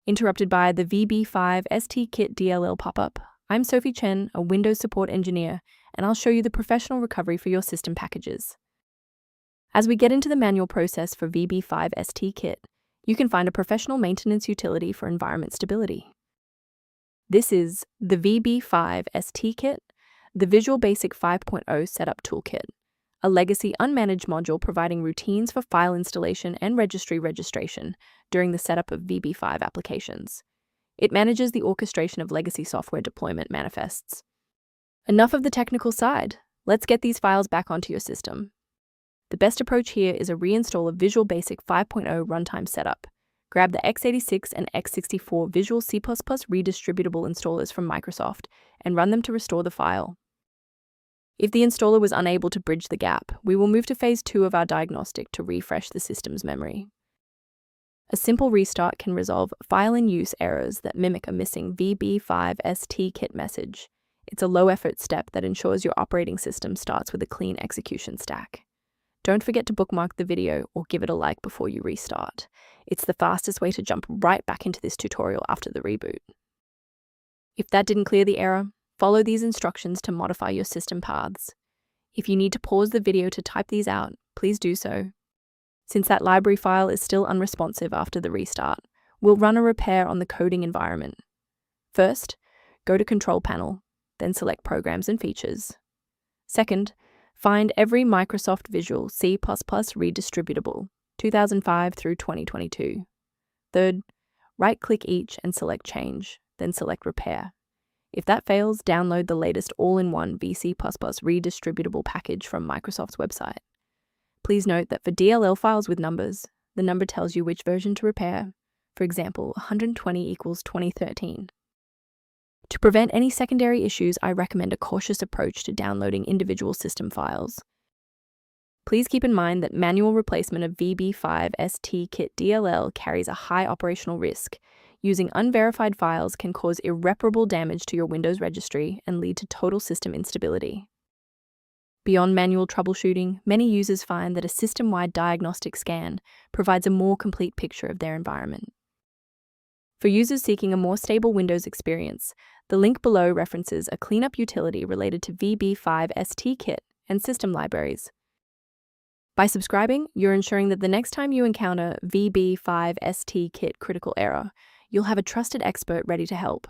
Interrupted by the vb5stkit.dll pop-up. I'm Sophie Chen, a Windows support engineer, and I'll show you the professional recovery for your system packages. As we get into the manual process for vb5stkit, you can find a professional maintenance utility for environment stability. This is the VB5stkit, the Visual Basic 5.0 Setup Toolkit, a legacy unmanaged module providing routines for file installation and registry registration during the setup of VB5 applications. It manages the orchestration of legacy software deployment manifests. Enough of the technical side. Let's get these files back onto your system. The best approach here is a reinstall of Visual Basic 5.0 Runtime Setup. Grab the x86 and x64 Visual C++ Redistributable installers from Microsoft and run them to restore the file. If the installer was unable to bridge the gap, we will move to phase 2 of our diagnostic to refresh the system's memory. A simple restart can resolve file-in-use errors that mimic a missing VB5stkit message. It's a low-effort step that ensures your operating system starts with a clean execution stack. Don't forget to bookmark the video or give it a like before you restart. It's the fastest way to jump right back into this tutorial after the reboot. If that didn't clear the error, follow these instructions to modify your system paths. If you need to pause the video to type these out, please do so. Since that library file is still unresponsive after the restart, we'll run a repair on the coding environment. First, go to Control Panel, then select Programs and Features. Second, find every Microsoft Visual C++ Redistributable, 2005 through 2022. Third, right-click each and select Change, then select Repair. If that fails, download the latest all-in-one VC++ Redistributable package from Microsoft's website. Please note that for DLL files with numbers, the number tells you which version to repair. For example, 120 equals 2013. To prevent any secondary issues, I recommend a cautious approach to downloading individual system files. Please keep in mind that manual replacement of VB5stkit.dll carries a high operational risk. Using unverified files can cause irreparable damage to your Windows registry and lead to total system instability. Beyond manual troubleshooting, many users find that a system-wide diagnostic scan provides a more complete picture of their environment. For users seeking a more stable Windows experience, the link below references a cleanup utility related to VB5stkit and system libraries. By subscribing, you're ensuring that the next time you encounter VB5stkit critical error, you'll have a trusted expert ready to help.